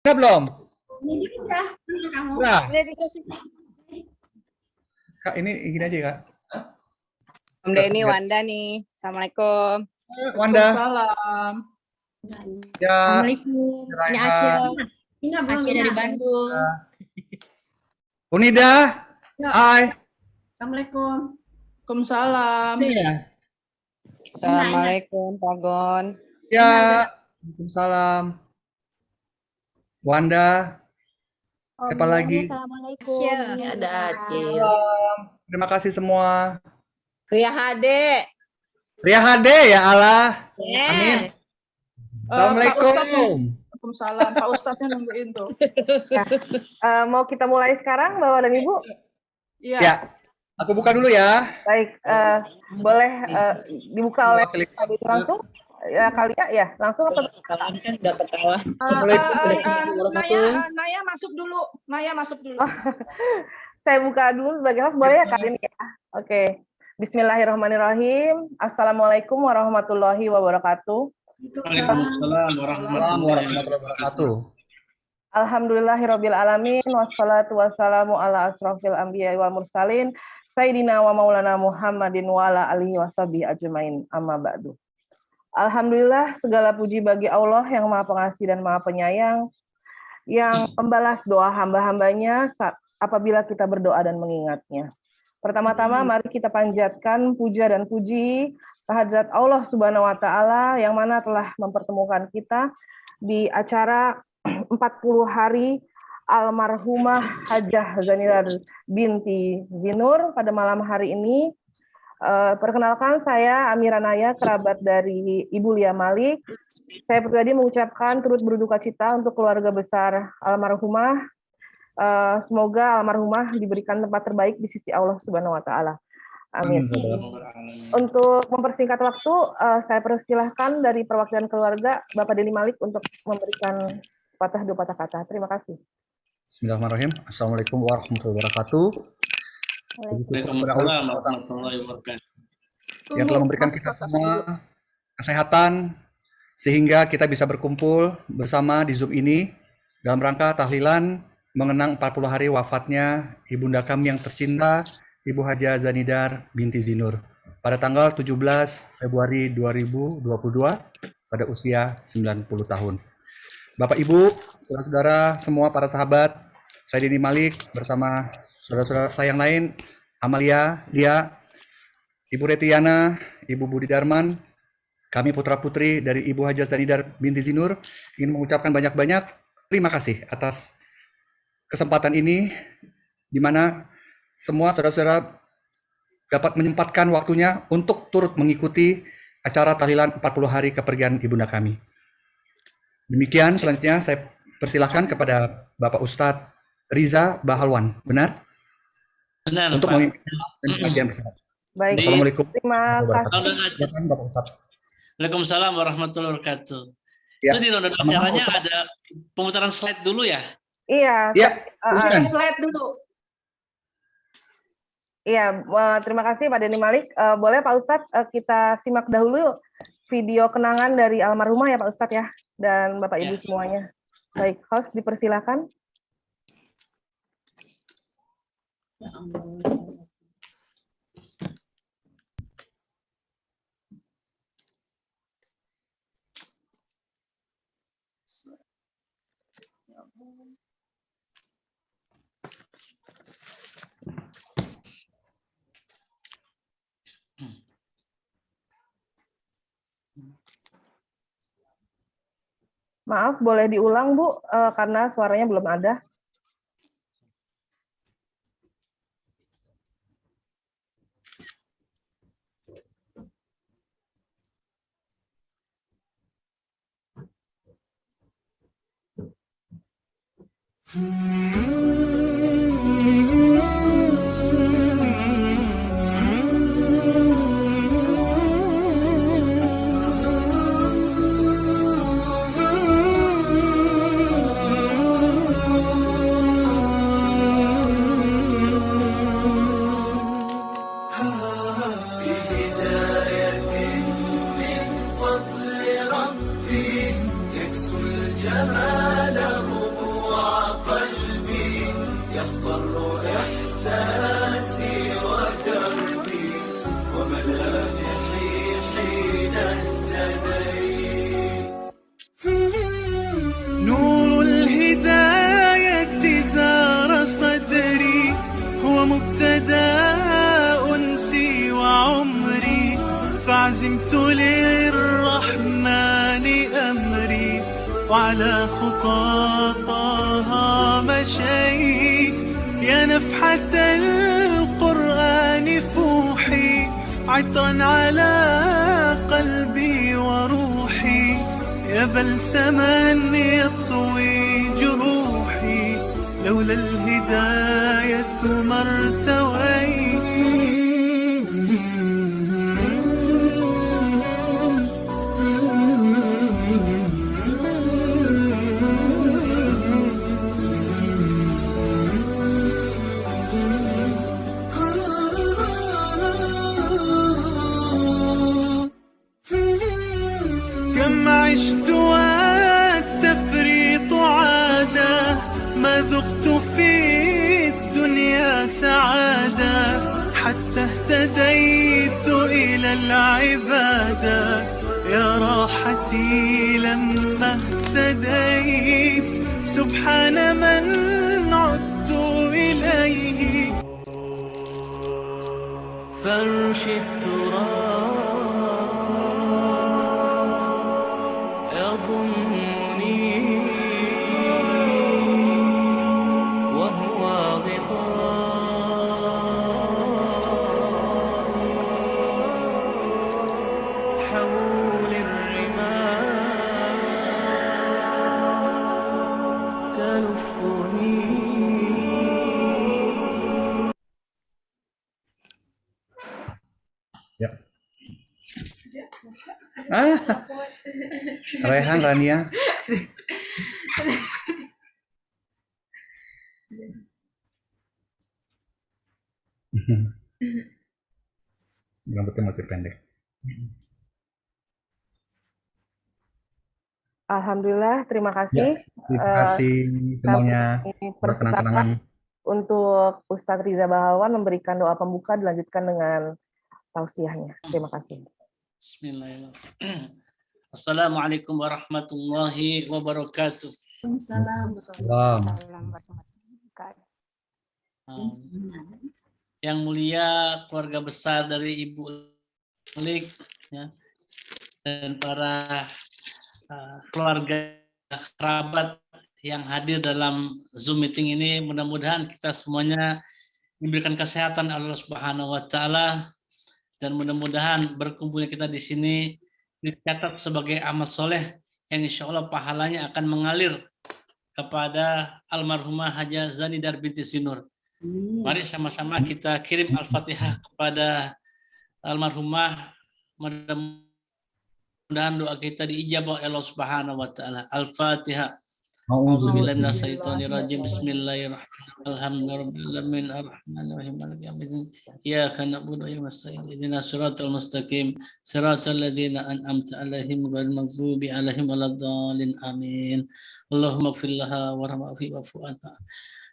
Udah belum? Ini udah kamu. Nah, Udah dikasih. Kak, ini gini aja, Kak. Om Denny, Wanda nih. Assalamualaikum. Wanda. Salam. Ya. Assalamualaikum. Ini Asya. Ini belum Asya dari Bandung. Unida. Ya. Hai. Assalamualaikum. Waalaikumsalam. Iya. Assalamualaikum, Pak Gon. Ya. Waalaikumsalam. Wanda. Siapa lagi? Assalamualaikum. Ini ada Acil. Salam. Terima kasih semua. Ria Hade. Ria HD ya Allah. Amin. Assalamualaikum. Waalaikumsalam. Pak Ustadznya nungguin tuh. Mau kita mulai sekarang, Bapak dan Ibu? Iya. Ya. Aku buka dulu ya. Baik, boleh dibuka oleh Klik. Pak Didi langsung? Ya, kali ya, langsung apa? Kan udah ketawa. Assalamualaikum warahmatullahi wabarakatuh. Naya masuk dulu. Naya masuk dulu. Saya buka dulu sebagai host, boleh ya kali ini ya? Oke. Bismillahirrahmanirrahim. Assalamualaikum warahmatullahi wabarakatuh. Waalaikumsalam warahmatullahi wabarakatuh. Alhamdulillahirabbil alamin wassalatu wassalamu ala asrofil anbiya wal mursalin sayyidina wa maulana Muhammadin wa ala alihi washabihi ajmain amma ba'du. Alhamdulillah, segala puji bagi Allah yang Maha Pengasih dan Maha Penyayang, yang membalas doa hamba-hambanya apabila kita berdoa dan mengingatnya. Pertama-tama mari kita panjatkan puja dan puji kehadirat Allah Subhanahu wa taala yang mana telah mempertemukan kita di acara 40 hari almarhumah Hajah Zanidar binti Zinur pada malam hari ini. Perkenalkan, saya Amira Naya, kerabat dari Ibu Lia Malik. Saya pribadi mengucapkan turut berduka cita untuk keluarga besar almarhumah. Semoga almarhumah diberikan tempat terbaik di sisi Allah Subhanahu wa taala. Amin. Untuk mempersingkat waktu, saya persilahkan dari perwakilan keluarga Bapak Denny Malik untuk memberikan dua patah kata. Terima kasih. Bismillahirrahmanirrahim. Assalamualaikum warahmatullahi wabarakatuh. Waalaikumsalam warahmatullahi wabarakatuh. Yang telah memberikan kita semua kesehatan sehingga kita bisa berkumpul bersama di Zoom ini dalam rangka tahlilan mengenang 40 hari wafatnya ibunda kami yang tercinta, Ibu Hajah Zanidar binti Zinur pada tanggal 17 Februari 2022 pada usia 90 tahun. Bapak Ibu, saudara-saudara semua para sahabat, saya Denny Malik bersama saudara-saudara saya yang lain, Amalia, Lia, Ibu Retiana, Ibu Budi Darman, kami putra-putri dari Ibu Hajah Zanidar binti Zinur ingin mengucapkan banyak-banyak terima kasih atas kesempatan ini di mana semua saudara-saudara dapat menyempatkan waktunya untuk turut mengikuti acara tahlilan 40 hari kepergian ibunda kami. Demikian, selanjutnya saya persilahkan kepada Bapak Ustadz Riza Bahalwan. Benar? Benar, Untuk Pak. memimpin kajian bersama. Baik, Assalamualaikum. terima kasih. Silakan, Bapak Ustadz. Waalaikumsalam warahmatullahi wabarakatuh. Ya. Itu di rundown acaranya ada pemutaran slide dulu ya? Iya, Ya, silakan. Slide dulu. Iya, terima kasih Pak Denny Malik. Boleh Pak Ustadz kita simak dahulu video kenangan dari almarhumah ya Pak Ustadz ya, dan Bapak Ibu Ya. semuanya. Baik, host dipersilakan. Maaf, boleh diulang Bu, karena suaranya belum ada. فضل ربي يكسو الجمال عزمت للرحمن أمري وعلى خطى طه مشيت يا نفحة القرآن فوحي عطرا على قلبي وروحي يا بلسما يطوي جروحي لولا الهداية ما ارتويت كم عشت والتفريط عادة ما ذقت في الدنيا سعادة حتى اهتديت إلى العبادة يا راحتي لما اهتديت سبحان من عدت إليه فرش التراب يضمني وهو غطاء حول الرمال تلفني Ya. Raihan, Rania. Rambutnya masih pendek. Alhamdulillah, terima kasih. Terima kasih semuanya. Kami Berkenang-kenangan. untuk Ustadz Riza Bahawan memberikan doa pembuka dilanjutkan dengan tausiahnya. Terima kasih. Bismillahirrahmanirrahim. Assalamualaikum warahmatullahi wabarakatuh. Salam. Salam. Yang mulia keluarga besar dari Ibu Lik ya, dan para keluarga kerabat yang hadir dalam Zoom meeting ini, mudah-mudahan kita semuanya diberikan kesehatan Allah Subhanahu wa taala dan mudah-mudahan berkumpulnya kita di sini dicatat sebagai amal soleh yang insya Allah pahalanya akan mengalir kepada almarhumah Hajah Zanidar binti Sinur. Mari sama-sama kita kirim Al-Fatihah kepada almarhumah. Mudah-mudahan doa kita diijabah oleh Allah Subhanahu wa taala. Al-Fatihah. A'udzubillahi minasyaitonir rajim. Bismillahirrahmanirrahim. Alhamdulillahirabbil arrahmanirrahim maliki yaumiddin. Iyyaka na'budu wa iyyaka nasta'in. Ihdinas siratal mustaqim. Siratal ladzina an'amta 'alaihim ghairil maghdubi 'alaihim waladdallin. Amin. Allahumma ighfir laha warhamha wa'fu anha.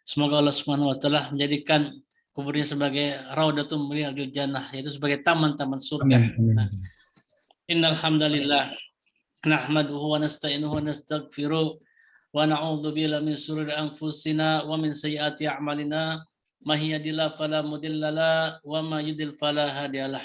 Semoga Allah Subhanahu wa taala menjadikan kuburnya sebagai raudhatun min riyadil jannah, yaitu sebagai taman-taman surga. Innal hamdalillah nahmaduhu wa nasta'inuhu wa nastaghfiruh wa na'udzu billahi min shururi anfusina wa min sayyiati a'malina may yahdihillahu fala mudilla lahu wa may yudlil fala hadiyalah.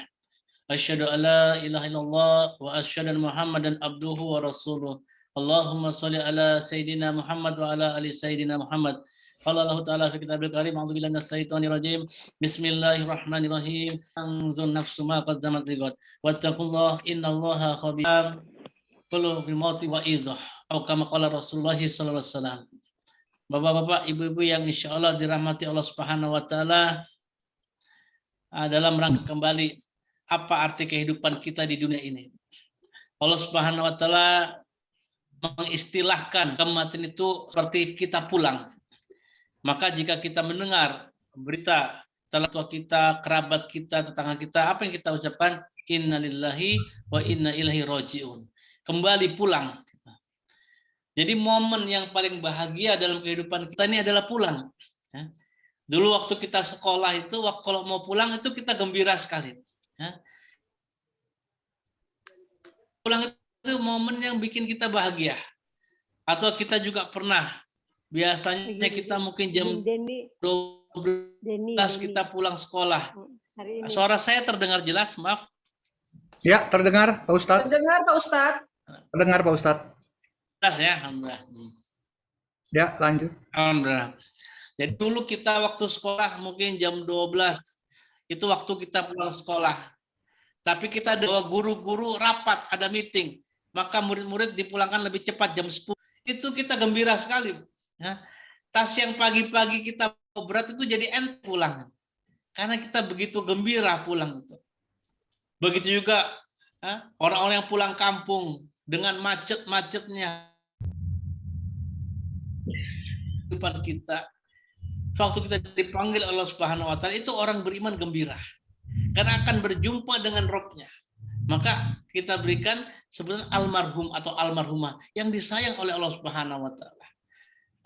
Asyhadu an la ilaha illallah wa asyhadu anna Muhammadan abduhu wa rasuluh. Allahumma shalli ala sayidina Muhammad wa ala ali sayidina Muhammad. Qala Allah Ta'ala fi kitabil karim, a'udzu billahi minasyaitonir rajim. Bismillahirrahmanirrahim. Anzun nafsu ma qaddamat lighad. Wattaqullaha innallaha khabirum bil mauti wa idzah. Atau kama qala Rasulullah sallallahu alaihi wasallam. Bapak-bapak, ibu-ibu yang insyaallah dirahmati Allah Subhanahu wa taala, dalam rangka kembali apa arti kehidupan kita di dunia ini. Allah Subhanahu wa taala mengistilahkan kematian itu seperti kita pulang. Maka jika kita mendengar berita telah tua kita, kerabat kita, tetangga kita, apa yang kita ucapkan? Innalillahi wa inna ilaihi raji'un. Kembali pulang. Jadi momen yang paling bahagia dalam kehidupan kita ini adalah pulang. Dulu waktu kita sekolah itu, kalau mau pulang itu kita gembira sekali. Pulang itu momen yang bikin kita bahagia. Atau kita juga pernah, biasanya kita mungkin jam 12 kita pulang sekolah. Suara saya terdengar jelas, maaf. Ya, terdengar Pak Ustadz? Terdengar Pak Ustadz? Terdengar Pak Ustadz? Jelas ya, alhamdulillah. Ya, lanjut. Alhamdulillah. Jadi dulu kita waktu sekolah mungkin jam 12 itu waktu kita pulang sekolah. Tapi kita ada guru-guru rapat, ada meeting. Maka murid-murid dipulangkan lebih cepat jam 10. Itu kita gembira sekali. Ya. Tas yang pagi-pagi kita berat itu jadi enteng pulang. Karena kita begitu gembira pulang itu. Begitu juga orang-orang yang pulang kampung dengan macet-macetnya kehidupan kita. Waktu kita dipanggil Allah Subhanahu wa taala, itu orang beriman gembira. Karena akan berjumpa dengan Rabb-nya. Maka kita berikan sebenarnya almarhum atau almarhumah yang disayang oleh Allah Subhanahu wa taala.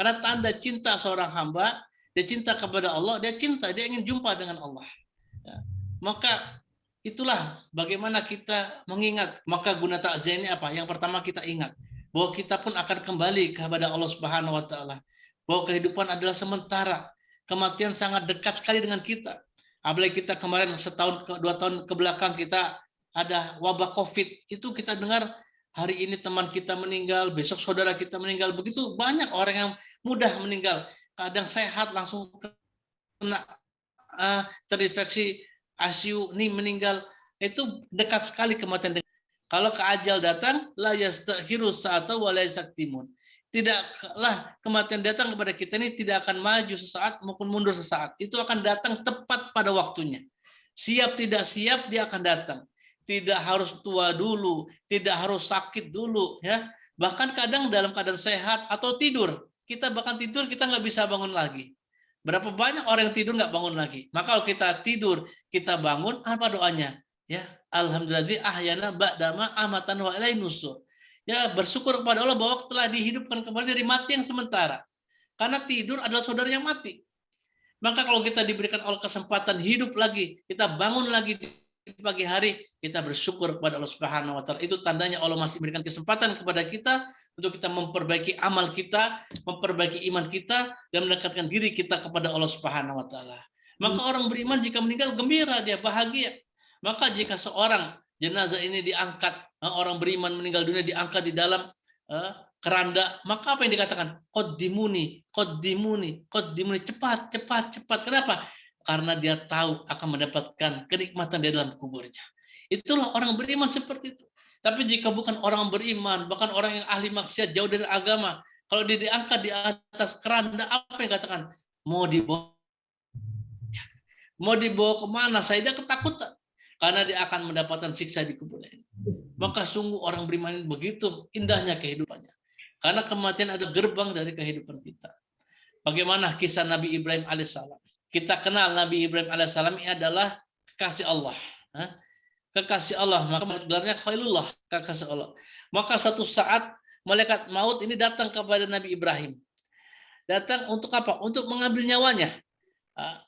Karena tanda cinta seorang hamba, dia cinta kepada Allah, dia ingin jumpa dengan Allah. Ya. Maka itulah bagaimana kita mengingat. Maka guna takziah ini apa? Yang pertama kita ingat bahwa kita pun akan kembali kepada Allah Subhanahu wa taala. Bahwa kehidupan adalah sementara. Kematian sangat dekat sekali dengan kita. Apalagi kita kemarin setahun, 2 tahun ke belakang kita ada wabah COVID. Itu kita dengar hari ini teman kita meninggal, besok saudara kita meninggal. Begitu banyak orang yang mudah meninggal. Kadang sehat langsung kena terinfeksi ICU, ini meninggal. Itu dekat sekali kematian. Kalau keajal datang, la yastakhiru sa'ata wa la yastaktimun. Tidaklah kematian datang kepada kita ini tidak akan maju sesaat maupun mundur sesaat. Itu akan datang tepat pada waktunya. Siap tidak siap dia akan datang. Tidak harus tua dulu, tidak harus sakit dulu, ya. Bahkan kadang dalam keadaan sehat atau tidur, kita bahkan tidur kita nggak bisa bangun lagi. Berapa banyak orang yang tidur nggak bangun lagi. Maka kalau kita tidur, kita bangun, apa doanya? Ya, alhamdulillah ahyana ba'dama amatan wa ilaihi nusyur. Ya, bersyukur kepada Allah bahwa telah dihidupkan kembali dari mati yang sementara. Karena tidur adalah saudara yang mati. Maka kalau kita diberikan Allah kesempatan hidup lagi, kita bangun lagi di pagi hari, kita bersyukur kepada Allah Subhanahu wa taala. Itu tandanya Allah masih memberikan kesempatan kepada kita untuk kita memperbaiki amal kita, memperbaiki iman kita, dan mendekatkan diri kita kepada Allah Subhanahu wa taala. Maka orang beriman jika meninggal gembira, dia bahagia. Maka jika seorang jenazah ini diangkat, orang beriman meninggal dunia diangkat di dalam keranda, maka apa yang dikatakan? Qaddimuni, qaddimuni, qaddimuni, cepat, cepat, cepat. Kenapa? Karena dia tahu akan mendapatkan kenikmatan di dalam kuburnya. Itulah orang beriman seperti itu. Tapi jika bukan orang beriman, bahkan orang yang ahli maksiat jauh dari agama, kalau dia diangkat di atas keranda, apa yang dikatakan? Mau dibawa kemana? Saya ketakutan. Karena dia akan mendapatkan siksa di kuburnya. Maka sungguh orang beriman ini begitu indahnya kehidupannya. Karena kematian adalah gerbang dari kehidupan kita. Bagaimana kisah Nabi Ibrahim alaihissalam? Kita kenal Nabi Ibrahim alaihissalam ini adalah kekasih Allah. Kekasih Allah, maka gelarnya Khalilullah, kekasih Allah. Maka suatu saat malaikat maut ini datang kepada Nabi Ibrahim. Datang untuk apa? Untuk mengambil nyawanya.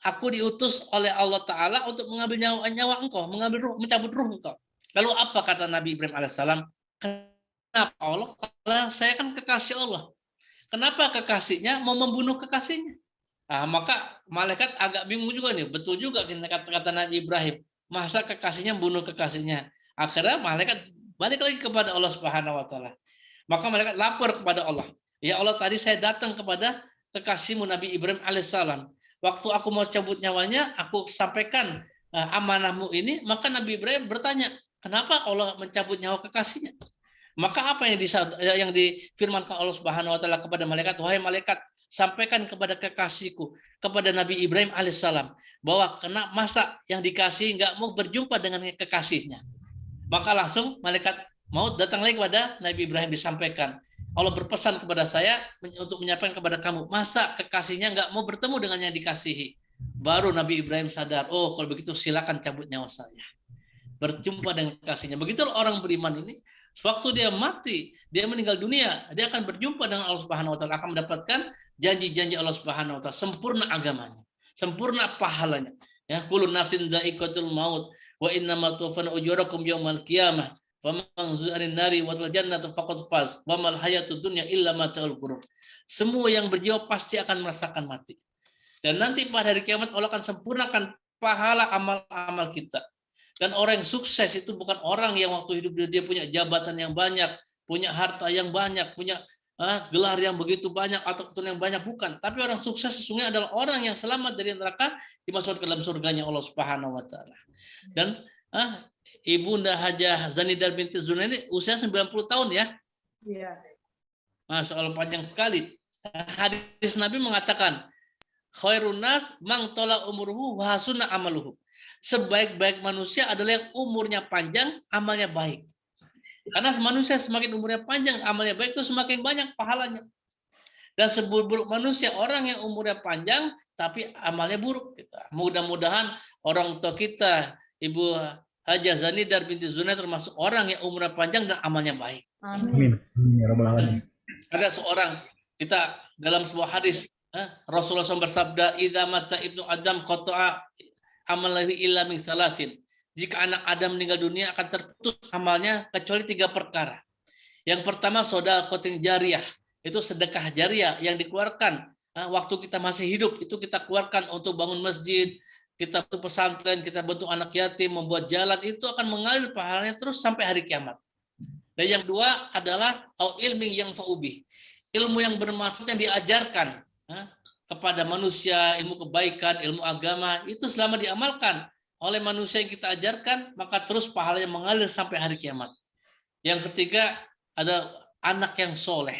Aku diutus oleh Allah Ta'ala untuk mengambil nyawa engkau, mengambil ruh, mencabut ruh engkau. Lalu apa kata Nabi Ibrahim alaihissalam? Kenapa Allah? Karena saya kan kekasih Allah. Kenapa kekasihnya mau membunuh kekasihnya? Maka malaikat agak bingung juga nih. Betul juga kata Nabi Ibrahim. Masa kekasihnya membunuh kekasihnya? Akhirnya malaikat balik lagi kepada Allah Subhanahu wa taala. Maka malaikat lapor kepada Allah. Ya Allah, tadi saya datang kepada kekasihmu Nabi Ibrahim alaihissalam. Waktu aku mau cabut nyawanya, aku sampaikan amanahmu ini, maka Nabi Ibrahim bertanya, kenapa Allah mencabut nyawa kekasihnya? Maka apa yang difirmankan Allah Subhanahu wa taala kepada malaikat? Wahai malaikat, sampaikan kepada kekasihku, kepada Nabi Ibrahim alaihissalam, bahwa kena masa yang dikasih nggak mau berjumpa dengan kekasihnya. Maka langsung malaikat maut datang lagi kepada Nabi Ibrahim, disampaikan. Allah berpesan kepada saya untuk menyampaikan kepada kamu, masa kekasihnya nggak mau bertemu dengan yang dikasihi. Baru Nabi Ibrahim sadar, oh kalau begitu silakan cabut nyawa saya. Berjumpa dengan kekasihnya. Begitulah orang beriman ini, waktu dia mati, dia meninggal dunia, dia akan berjumpa dengan Allah Subhanahu wa taala, akan mendapatkan janji-janji Allah Subhanahu wa taala, sempurna agamanya, sempurna pahalanya. Ya, kullu nafsin dha'iqatul maut wa innamal tuwaffawna ujurakum yaumal qiyamah. Semua yang berjiwa pasti akan merasakan mati. Dan nanti pada hari kiamat Allah akan sempurnakan pahala amal-amal kita. Dan orang yang sukses itu bukan orang yang waktu hidup dia punya jabatan yang banyak, punya harta yang banyak, punya gelar yang begitu banyak atau keturunan yang banyak, bukan. Tapi orang sukses sesungguhnya adalah orang yang selamat dari neraka, dimasukkan ke dalam surganya Allah Subhanahu wa taala. Dan Ibunda Hajah Zanidar binti Zuna ini usia 90 tahun ya. Iya. Masya Allah, panjang sekali. Hadis Nabi mengatakan, khairun nas man tola umruhu wa hasuna amaluhu. Sebaik-baik manusia adalah yang umurnya panjang, amalnya baik. Karena manusia semakin umurnya panjang, amalnya baik, itu semakin banyak pahalanya. Dan seburuk-buruk manusia, orang yang umurnya panjang, tapi amalnya buruk. Mudah-mudahan orang tua kita, Ibu Hajah Zanidar binti Zuna, termasuk orang yang umurnya panjang dan amalnya baik. Amin. Ya Rabbal Alamin. Ada seorang, kita dalam sebuah hadis, Rasulullah SAW bersabda, idza mata ibnu Adam qata'a amalihi illa min salasin. Jika anak Adam meninggal dunia akan terputus amalnya kecuali 3 perkara. Yang pertama shadaqatin jariyah, itu sedekah jariah yang dikeluarkan waktu kita masih hidup, itu kita keluarkan untuk bangun masjid, kita bantu pesantren, kita bantu anak yatim, membuat jalan, itu akan mengalir pahalanya terus sampai hari kiamat. Dan yang kedua adalah ilmi yang fa'ubih, ilmu yang bermanfaat yang diajarkan kepada manusia, ilmu kebaikan, ilmu agama, itu selama diamalkan oleh manusia yang kita ajarkan, maka terus pahalanya mengalir sampai hari kiamat. Yang ketiga ada anak yang soleh,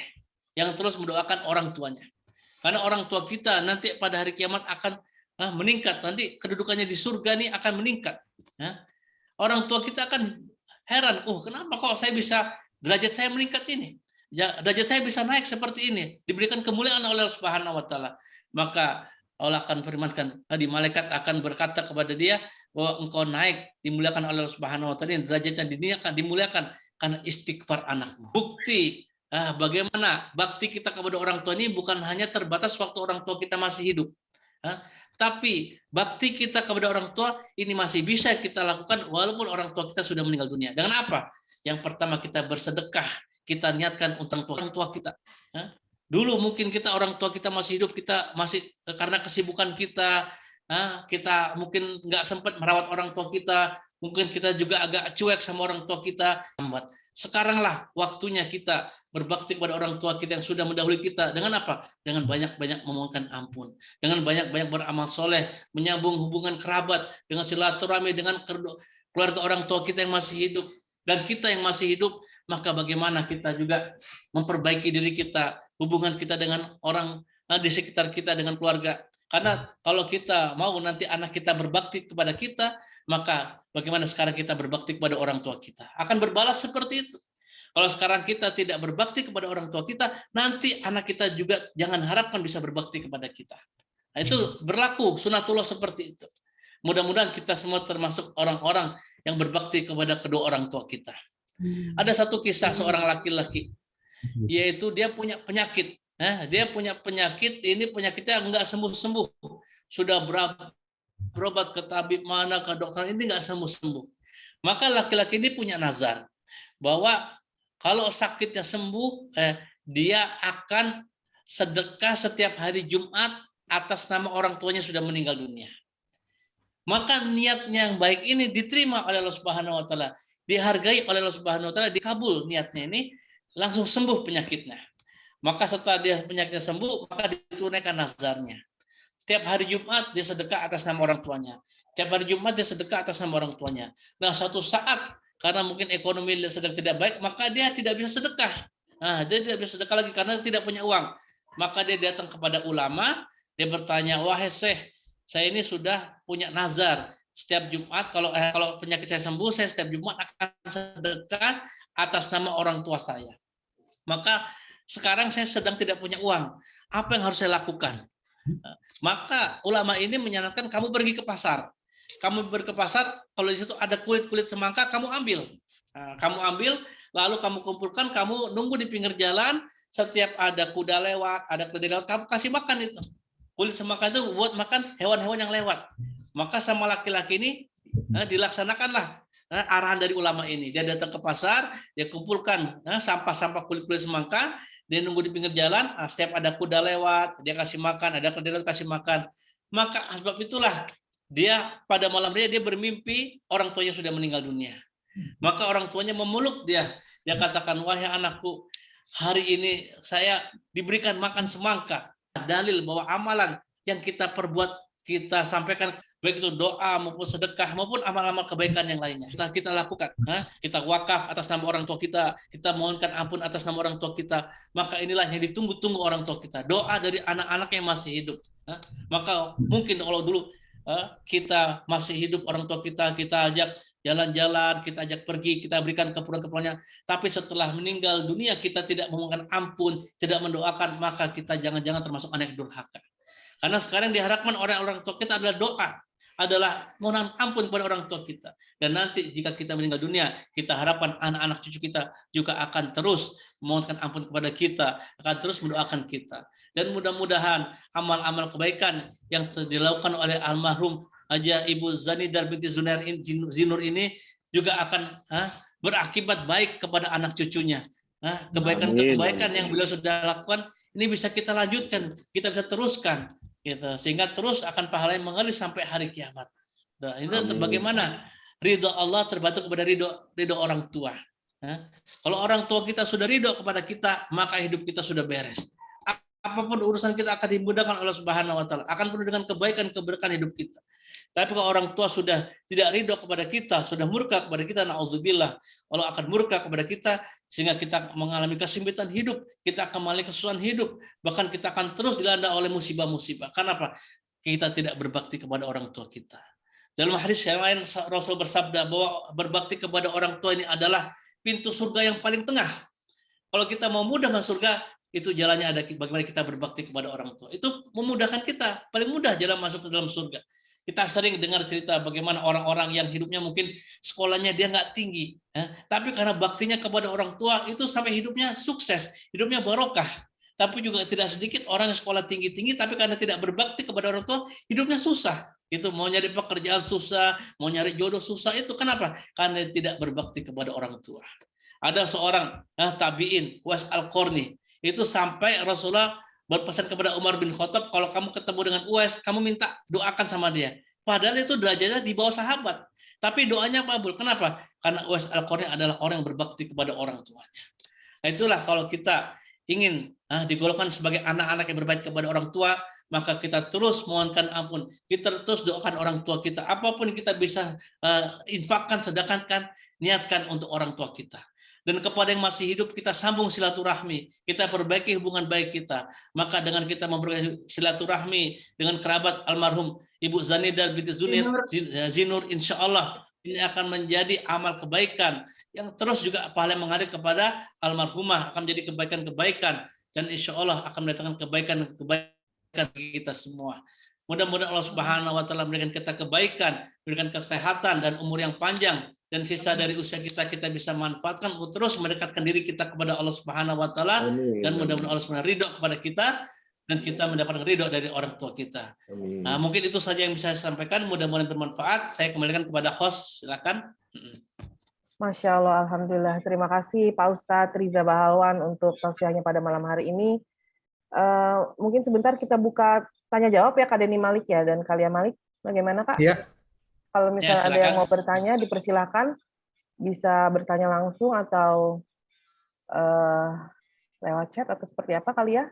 yang terus mendoakan orang tuanya. Karena orang tua kita nanti pada hari kiamat akan meningkat, nanti kedudukannya di surga ini akan meningkat. Orang tua kita akan heran, kenapa kok saya bisa, derajat saya meningkat ini? Derajat saya bisa naik seperti ini, diberikan kemuliaan oleh Allah Subhanahu wa taala. Maka Allah akan firmankan, di malaikat akan berkata kepada dia bahwa engkau naik, dimuliakan oleh Allah Subhanahu wa taala, derajatnya dimuliakan karena istighfar anakmu. Bukti bagaimana bakti kita kepada orang tua ini bukan hanya terbatas waktu orang tua kita masih hidup. Tapi bakti kita kepada orang tua ini masih bisa kita lakukan walaupun orang tua kita sudah meninggal dunia. Dengan apa? Yang pertama, kita bersedekah, kita niatkan untuk orang tua kita. Dulu mungkin kita orang tua kita masih hidup, kita masih karena kesibukan kita mungkin nggak sempat merawat orang tua kita, mungkin kita juga agak cuek sama orang tua kita. Sekaranglah waktunya kita berbakti kepada orang tua kita yang sudah mendahului kita. Dengan apa? Dengan banyak-banyak memohonkan ampun, dengan banyak-banyak beramal soleh, menyambung hubungan kerabat, dengan silaturahmi dengan keluarga orang tua kita yang masih hidup. Dan kita yang masih hidup, maka bagaimana kita juga memperbaiki diri kita, hubungan kita dengan orang di sekitar kita, dengan keluarga. Karena kalau kita mau nanti anak kita berbakti kepada kita, maka bagaimana sekarang kita berbakti kepada orang tua kita? Akan berbalas seperti itu. Kalau sekarang kita tidak berbakti kepada orang tua kita, nanti anak kita juga jangan harapkan bisa berbakti kepada kita. Nah, itu berlaku sunatullah seperti itu. Mudah-mudahan kita semua termasuk orang-orang yang berbakti kepada kedua orang tua kita. Ada satu kisah seorang laki-laki, yaitu dia punya penyakit. Dia punya penyakit, ini penyakitnya nggak sembuh-sembuh. Sudah berobat ke tabib mana, ke dokter, ini nggak sembuh-sembuh. Maka laki-laki ini punya nazar bahwa kalau sakitnya sembuh, dia akan sedekah setiap hari Jumat atas nama orang tuanya sudah meninggal dunia. Maka niatnya yang baik ini diterima oleh Allah Subhanahu wa taala, dihargai oleh Allah Subhanahu wa taala, dikabul niatnya ini, langsung sembuh penyakitnya. Maka setelah dia penyakitnya sembuh, maka ditunaikan nazarnya. Setiap hari Jumat dia sedekah atas nama orang tuanya. Setiap hari Jumat dia sedekah atas nama orang tuanya. Nah, suatu saat karena mungkin ekonomi sedang tidak baik, maka dia tidak bisa sedekah. Dia tidak bisa sedekah lagi karena tidak punya uang. Maka dia datang kepada ulama, dia bertanya, wahai Syekh, saya ini sudah punya nazar. Setiap Jumat kalau penyakit saya sembuh, saya setiap Jumat akan sedekah atas nama orang tua saya. Maka sekarang saya sedang tidak punya uang. Apa yang harus saya lakukan? Maka ulama ini menyarankan kamu pergi ke pasar. Kamu pergi ke pasar, kalau di situ ada kulit-kulit semangka, kamu ambil. Kamu ambil, lalu kamu kumpulkan, kamu nunggu di pinggir jalan, setiap ada kuda lewat, ada keledai lewat, kamu kasih makan itu. Kulit semangka itu buat makan hewan-hewan yang lewat. Maka sama laki-laki ini dilaksanakanlah arahan dari ulama ini. Dia datang ke pasar, dia kumpulkan sampah-sampah kulit-kulit semangka, dia nunggu di pinggir jalan, setiap ada kuda lewat, dia kasih makan, ada keledai lewat kasih makan. Maka sebab itulah dia pada malam hari dia bermimpi orang tuanya sudah meninggal dunia. Maka orang tuanya memeluk dia. Dia katakan, wahai anakku, hari ini saya diberikan makan semangka. Dalil bahwa amalan yang kita perbuat, kita sampaikan, baik itu doa maupun sedekah maupun amal-amal kebaikan yang lainnya. Kita lakukan. Kita wakaf atas nama orang tua kita mohonkan ampun atas nama orang tua kita. Maka inilah yang ditunggu-tunggu orang tua kita. Doa dari anak-anak yang masih hidup. Maka mungkin kalau dulu kita masih hidup, orang tua kita ajak jalan-jalan, kita ajak pergi, kita berikan keperluan-keperluannya. Tapi setelah meninggal dunia kita tidak memohon ampun, tidak mendoakan, maka kita jangan-jangan termasuk anak yang durhaka. Karena sekarang diharapkan orang tua kita adalah doa, adalah mohon ampun kepada orang tua kita. Dan nanti jika kita meninggal dunia, kita harapkan anak-anak cucu kita juga akan terus memohonkan ampun kepada kita, akan terus mendoakan kita. Dan mudah-mudahan amal-amal kebaikan yang dilakukan oleh almarhum Haja Ibu Zanidar binti Zinur ini juga akan berakibat baik kepada anak cucunya. Kebaikan-kebaikan yang beliau sudah lakukan ini bisa kita lanjutkan, kita bisa teruskan, gitu. Sehingga terus akan pahala yang mengalir sampai hari kiamat. Nah, ini bagaimana ridho Allah terbantu kepada ridho orang tua. Kalau orang tua kita sudah ridho kepada kita, maka hidup kita sudah beres. Apapun urusan kita akan dimudahkan oleh Subhanahu wa Ta'ala, akan penuh dengan kebaikan keberkahan hidup kita. Tapi kalau orang tua sudah tidak ridho kepada kita, sudah murka kepada kita, na'udzubillah, Allah akan murka kepada kita sehingga kita mengalami kesempitan hidup, kita akan mengalami kesusahan hidup, bahkan kita akan terus dilanda oleh musibah-musibah. Kenapa? Kita tidak berbakti kepada orang tua kita. Dalam hadis yang lain Rasul bersabda bahwa berbakti kepada orang tua ini adalah pintu surga yang paling tengah. Kalau kita mau mudah masuk surga, itu jalannya ada bagaimana kita berbakti kepada orang tua. Itu memudahkan kita, paling mudah jalan masuk ke dalam surga. Kita sering dengar cerita bagaimana orang-orang yang hidupnya mungkin sekolahnya dia nggak tinggi, tapi karena baktinya kepada orang tua itu sampai hidupnya sukses, hidupnya barokah. Tapi juga tidak sedikit orang yang sekolah tinggi-tinggi, tapi karena tidak berbakti kepada orang tua, hidupnya susah. Itu mau nyari pekerjaan susah, mau nyari jodoh susah. Itu kenapa? Karena tidak berbakti kepada orang tua. Ada seorang tabiin, Uwais Al-Qarni, itu sampai Rasulullah berpesan kepada Umar bin Khattab, kalau kamu ketemu dengan Uwais, kamu minta doakan sama dia. Padahal itu derajatnya di bawah sahabat. Tapi doanya kabul. Kenapa? Karena Uwais Al-Qarni adalah orang yang berbakti kepada orang tuanya. Nah, itulah kalau kita ingin digolongkan sebagai anak-anak yang berbakti kepada orang tua, maka kita terus mohonkan ampun. Kita terus doakan orang tua kita. Apapun kita bisa infakkan, sedekahkan, niatkan untuk orang tua kita. Dan kepada yang masih hidup kita sambung silaturahmi, kita perbaiki hubungan baik kita. Maka dengan kita memperbaiki silaturahmi dengan kerabat almarhum Ibu Zanidar binti Zinur, insya Allah ini akan menjadi amal kebaikan yang terus juga pahala mengalir kepada almarhumah, akan menjadi kebaikan-kebaikan dan insya Allah akan mendatangkan kebaikan kita semua. Mudah-mudahan Allah Subhanahu wa Ta'ala memberikan kita kebaikan, memberikan kesehatan dan umur yang panjang. Dan sisa dari usia kita bisa manfaatkan untuk terus mendekatkan diri kita kepada Allah Subhanahu wa Ta'ala, dan mudah-mudahan Allah Subhanahu ridho kepada kita dan kita mendapatkan ridho dari orang tua kita. Nah, mungkin itu saja yang bisa saya sampaikan, mudah-mudahan bermanfaat. Saya kembalikan kepada host, silakan. Masya Allah, Alhamdulillah. Terima kasih Pak Ustadz Riza Bahalwan untuk tausiahnya pada malam hari ini. Mungkin sebentar kita buka tanya jawab ya Kak Denny Malik ya, dan Kalia Malik. Bagaimana Kak? Iya. Kalau misalnya ada yang mau bertanya, dipersilakan bisa bertanya langsung atau lewat chat atau seperti apa kali ya?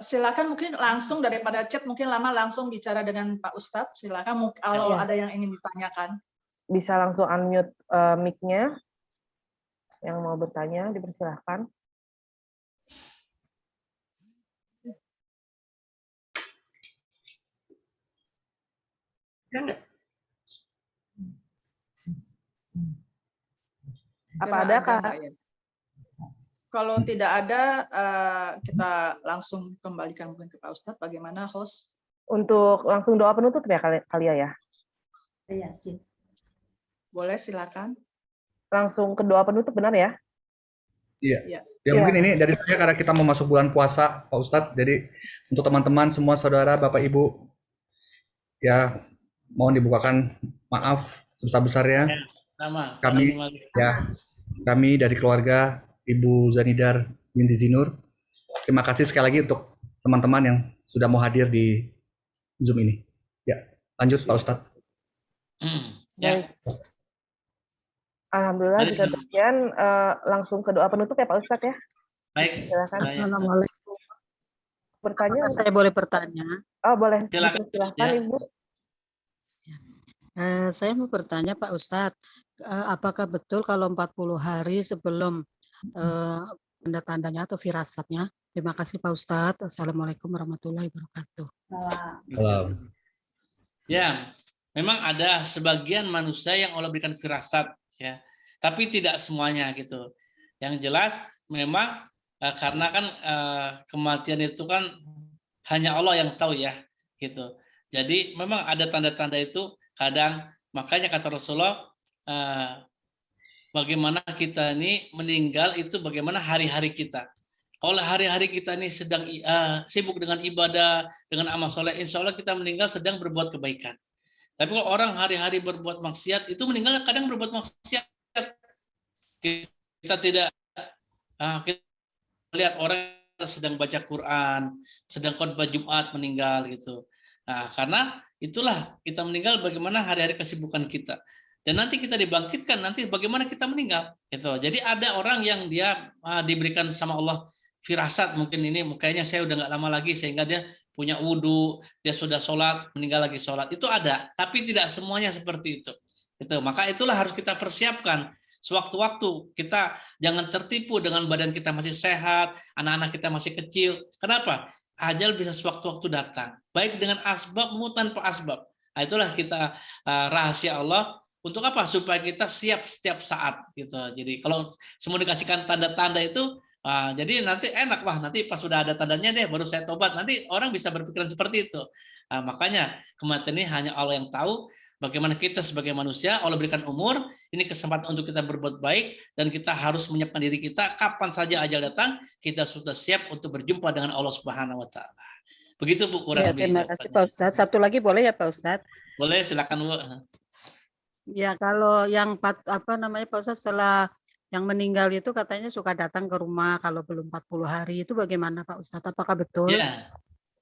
Silakan mungkin langsung daripada chat, mungkin lama langsung bicara dengan Pak Ustadz. Silakan kalau ada yang ingin ditanyakan. Bisa langsung unmute mic-nya. Yang mau bertanya dipersilahkan. Apa ada Kak? Kalau tidak ada, kita langsung kembalikan mungkin ke Pak Ustadz. Bagaimana host? Untuk langsung doa penutup ya Kalia ya? Iya sih. Boleh, silakan. Langsung ke doa penutup benar ya? Iya. Ya mungkin ini dari saya karena kita mau masuk bulan puasa Pak Ustadz. Jadi untuk teman-teman semua saudara, Bapak Ibu, ya mohon dibukakan maaf sebesar-besarnya. Sama. Kami dari keluarga Ibu Zanidar binti Zinur, terima kasih sekali lagi untuk teman-teman yang sudah mau hadir di Zoom ini. Ya. Lanjut Pak Ustadz. Ya, Baik. Alhamdulillah Mari, jika demikian langsung ke doa penutup ya Pak Ustadz ya. baik. Silakan. Baik. Assalamualaikum. Bertanya? Saya boleh bertanya? Oh boleh, Silakan, dipersilahkan ya. Ibu. Saya mau bertanya Pak Ustadz, apakah betul kalau 40 hari sebelum tanda-tandanya atau firasatnya? Terima kasih Pak Ustadz. Assalamualaikum warahmatullahi wabarakatuh. Ya, memang ada sebagian manusia yang Allah berikan firasat, ya, tapi tidak semuanya gitu. Yang jelas memang karena kan kematian itu kan hanya Allah yang tahu ya, gitu. Jadi memang ada tanda-tanda itu kadang, makanya kata Rasulullah, bagaimana kita ini meninggal itu bagaimana hari-hari kita. Kalau hari-hari kita ini sedang sibuk dengan ibadah, dengan amal soleh, insya Allah kita meninggal sedang berbuat kebaikan. Tapi kalau orang hari-hari berbuat maksiat, itu meninggal kadang berbuat maksiat. Kita tidak kita lihat orang sedang baca Quran, sedang khotbah Jumat meninggal gitu. Nah, karena itulah kita meninggal bagaimana hari-hari kesibukan kita. Dan nanti kita dibangkitkan, nanti bagaimana kita meninggal. Gitu. Jadi ada orang yang dia diberikan sama Allah firasat, mungkin ini kayaknya saya udah nggak lama lagi sehingga dia punya wudhu, dia sudah sholat, meninggal lagi sholat. Itu ada, tapi tidak semuanya seperti itu. Gitu. Maka itulah harus kita persiapkan. Sewaktu-waktu kita jangan tertipu dengan badan kita masih sehat, anak-anak kita masih kecil. Kenapa? Ajal bisa sewaktu-waktu datang. Baik dengan asbab maupun tanpa asbab. Nah, itulah kita rahasia Allah. Untuk apa? Supaya kita siap setiap saat. Gitu. Jadi kalau semua dikasihkan tanda-tanda itu, jadi nanti enak, wah nanti pas sudah ada tandanya deh baru saya tobat. Nanti orang bisa berpikiran seperti itu. Makanya kematian ini hanya Allah yang tahu. Bagaimana kita sebagai manusia, Allah berikan umur, ini kesempatan untuk kita berbuat baik, dan kita harus menyiapkan diri kita, kapan saja ajal datang, kita sudah siap untuk berjumpa dengan Allah Subhanahu wa Ta'ala. Begitu Bu, kurang lebih. Terima kasih Pak Ustadz. Satu lagi boleh ya Pak Ustadz? Boleh, silakan Bu. Ya, kalau yang Pak Ustadz, setelah yang meninggal itu katanya suka datang ke rumah kalau belum 40 hari, itu bagaimana Pak Ustadz? Apakah betul? Ya,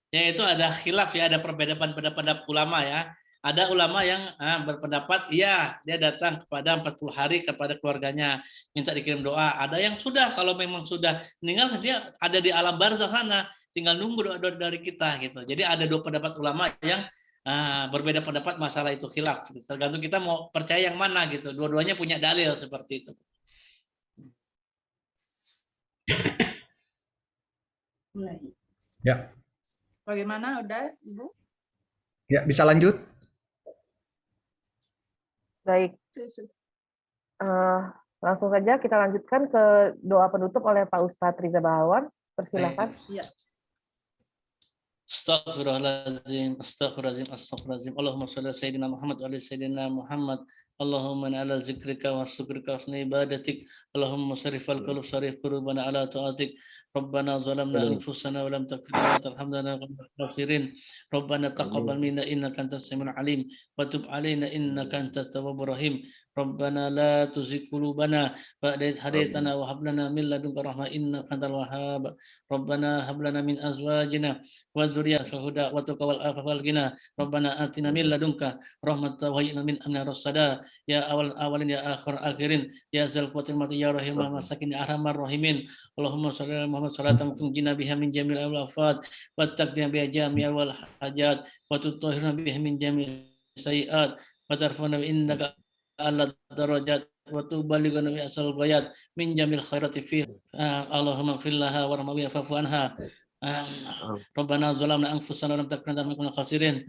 itu ada khilaf ya, ada perbedaan pendapat ulama ya. Ada ulama yang berpendapat, iya dia datang kepada 40 hari kepada keluarganya, minta dikirim doa. Ada yang sudah, kalau memang sudah meninggal, dia ada di alam barzah sana, tinggal nunggu doa-doa dari kita gitu. Jadi ada dua pendapat ulama yang berbeda pendapat masalah itu khilaf. Tergantung kita mau percaya yang mana gitu. Dua-duanya punya dalil seperti itu. Ya. Bagaimana udah Ibu? Ya, bisa lanjut. Baik. Langsung saja kita lanjutkan ke doa penutup oleh Pak Ustadz Riza Bahawan. Persilakan. Ya. Astaghfirullahaladzim, astaghfirullahaladzim, astaghfirullahaladzim. Allahumma shalli ala sayyidina Muhammad wa ala sayyidina Muhammad. Allahumma ala zikrika wa syukrika wa husni ibadatik. Allahumma sarifal qulub sarif qulubana ala ta'atik. Rabbana zalamna anfusana wa lam taghfir lana wa tarhamna khasirin. Rabbana taqabbal minna innaka antas samiul alim wa tub alaina innaka antat tawwabur rahim. Rabbana la tuzigh qulubana ba'da idh hadaytana wa hab lana min ladunka rahmah innaka antal wahhab. Rabbana hab lana min azwajina wa dzurriyyatina huda wa taqwal afwal ghina. Rabbana atina min ladunka rahmatan wa hayyi min amrina rasada. Ya awalin ya akhirin ya zal quwwatil mati ya rahimah masakin ya arhamar rahimin. Allahumma shalli ala Muhammad salatan tunjina biha min jamil al-afat wa taqdina biha jami'al wal hajat wa tutahhirna biha min jamil sayiat wa tarfa'na innaka ala darajat wa tuballighuna bi asal ghayat min jamil khairati fi. Allahumma ighfir laha warhamha wa'fu anha. Rabbana zalamna anfusana wa lam taghfir lana wa khasirin.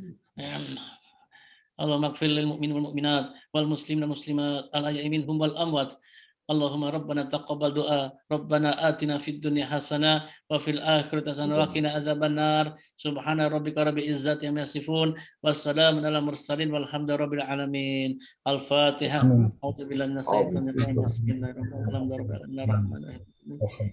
Allahumma ighfir lil mu'minin wal mu'minat wal muslimin wal muslimat al ahya'i minhum wal amwat. Allahumma rabbana taqabbal du'a. Rabbana atina fid dunya hasanah wa fil akhirati hasanah wa qina adzabannar. Subhana rabbika rabbil izzati amma yasifun. Wassalamun ala mursalin walhamdulillahi rabbil alamin. Al-Fatihah. A'udzu billahi minasyaitonir rajim. Bismillahirrahmanirrahim.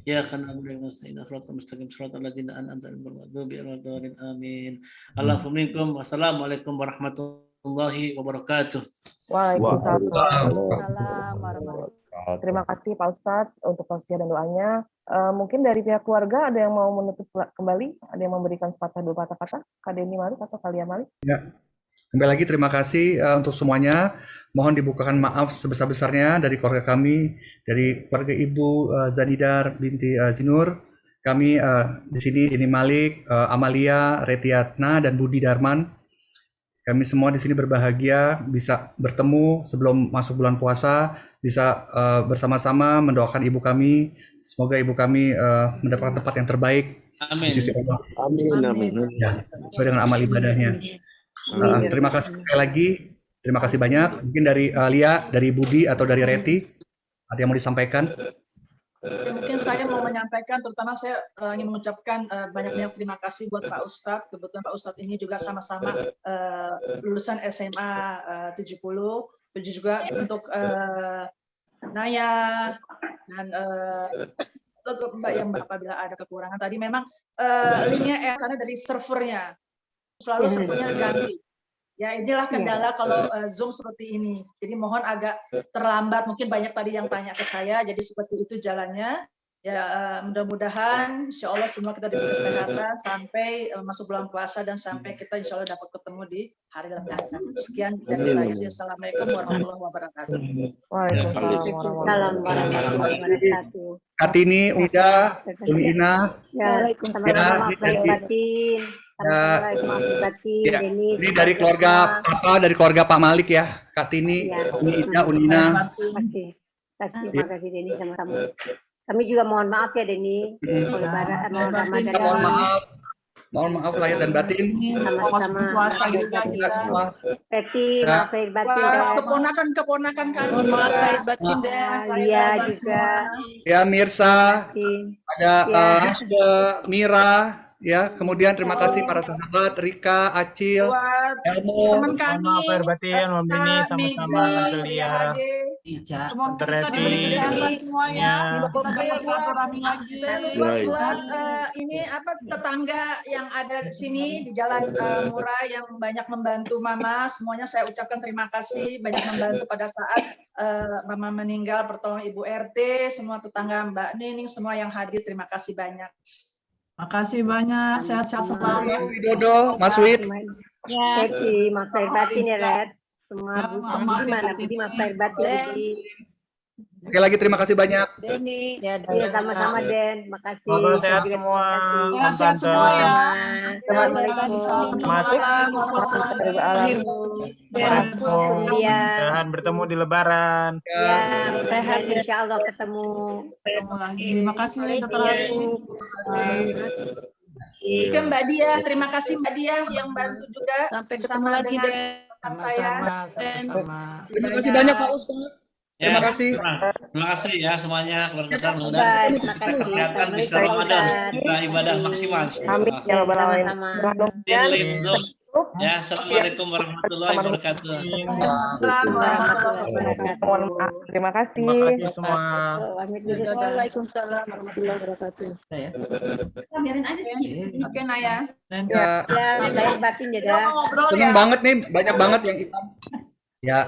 Ya kana na'budu wa nasta'inu ihdinas mustaqim shiratal ladzina an'amta 'alaihim ghairil maghdubi 'alaihim amin. Allahu minkum. Wassalamualaikum warahmatullahi wabarakatuh. Waalaikumsalam warahmatullahi. Terima kasih Pak Ustadz untuk tausiah dan doanya. Mungkin dari pihak keluarga ada yang mau menutup kembali, ada yang memberikan sepatah dua patah kata, Kak Denny Malik atau kalian Malik? Ya. Kembali lagi terima kasih untuk semuanya. Mohon dibukakan maaf sebesar-besarnya dari keluarga kami, dari keluarga Ibu Zanidar binti Zinur. Kami di sini ini Malik, Amalia, Retiatna, dan Budi Darman. Kami semua di sini berbahagia bisa bertemu sebelum masuk bulan puasa, bisa bersama-sama mendoakan ibu kami. Semoga ibu kami mendapatkan tempat yang terbaik Amin. di sisi Allah. Amin. Ya, sesuai dengan amal ibadahnya. Terima kasih sekali lagi. Terima kasih banyak. Mungkin dari Lia, dari Budi, atau dari Reti, ada yang mau disampaikan? Ya, mungkin saya mau menyampaikan, terutama saya ingin mengucapkan banyak-banyak terima kasih buat Pak Ustadz. Kebetulan Pak Ustadz ini juga sama-sama lulusan SMA 70. Begitu juga untuk Naya dan untuk Mbak yang apabila ada kekurangan tadi memang linknya karena dari servernya selalu servernya ganti. Ya inilah kendala kalau Zoom seperti ini. Jadi mohon agak terlambat. Mungkin banyak tadi yang tanya ke saya. Jadi seperti itu jalannya. Ya mudah-mudahan Insya Allah semua kita diberi kesehatan sampai masuk bulan puasa dan sampai kita Insya Allah dapat ketemu di hari Lebaran. Sekian dari saya. Assalamualaikum warahmatullahi wabarakatuh. Waalaikumsalam warahmatullahi wabarakatuh. Kartini, Uda, Umi Ina. Sama-sama lahir batin. Ya, ini dari keluarga Papa, dari keluarga Pak Malik ya. Kak Tini, Umi Ina, Unina. Terima kasih Denny sama-sama. Kami juga mohon maaf ya Denny. Lebaran Ramadan Mohon maaf lahir dan batin. sama-sama. Peti, maaf lahir batin. Keponakan kami. Maaf lahir batin Iya juga. Ya Mirsa, ada Asda, Mira. Ya, kemudian terima kasih para sahabat Rika, Acil, Elmo. Teman kami. Maaf lahir batin, Om Dini, sama-sama Tante Lia. Semoga kita diberi kesehatan semuanya. Kita dapat silaturahmi lagi. Buat ini apa tetangga yang ada di sini di Jalan Murah yang banyak membantu Mama, semuanya saya ucapkan terima kasih, banyak membantu pada saat Mama meninggal, pertolongan Ibu RT, semua tetangga Mbak Nining, semua yang hadir, terima kasih banyak. Makasih banyak. Sehat-sehat selalu. Widodo, Mas Wid. Peti, maaf lahir batin ya Red. Semua gimana? Budi maaf lahir batin. Sekali lagi terima kasih banyak. Denny. Iya sama-sama Den. Makasih. Semoga sehat semua. Sehat-sehat semua ya. Assalamualaikum. Mudah-mudahan bertemu di Lebaran. Ya, sehat insya Allah ketemu. Terima kasih Dr. Ari. Ke Mbak Dia, terima kasih Mbak Dia yang bantu juga. Sampai ketemu lagi dengan Den. saya. Terima kasih banyak Pak Ustadz. Terima kasih. Terima kasih ya semuanya keluarga besar. Mudah-mudahan kesehatan bisa Ramadan, kita ibadah maksimal. Amin ya rabbal alamin. Ya, assalamualaikum warahmatullahi wabarakatuh. Mohon maaf. Terima kasih. Terima kasih semua. Waalaikumsalam warahmatullahi wabarakatuh. Oke Naya. Ya, lahir batin ya dah. Seneng banget nih, banyak banget yang hitam. Ya,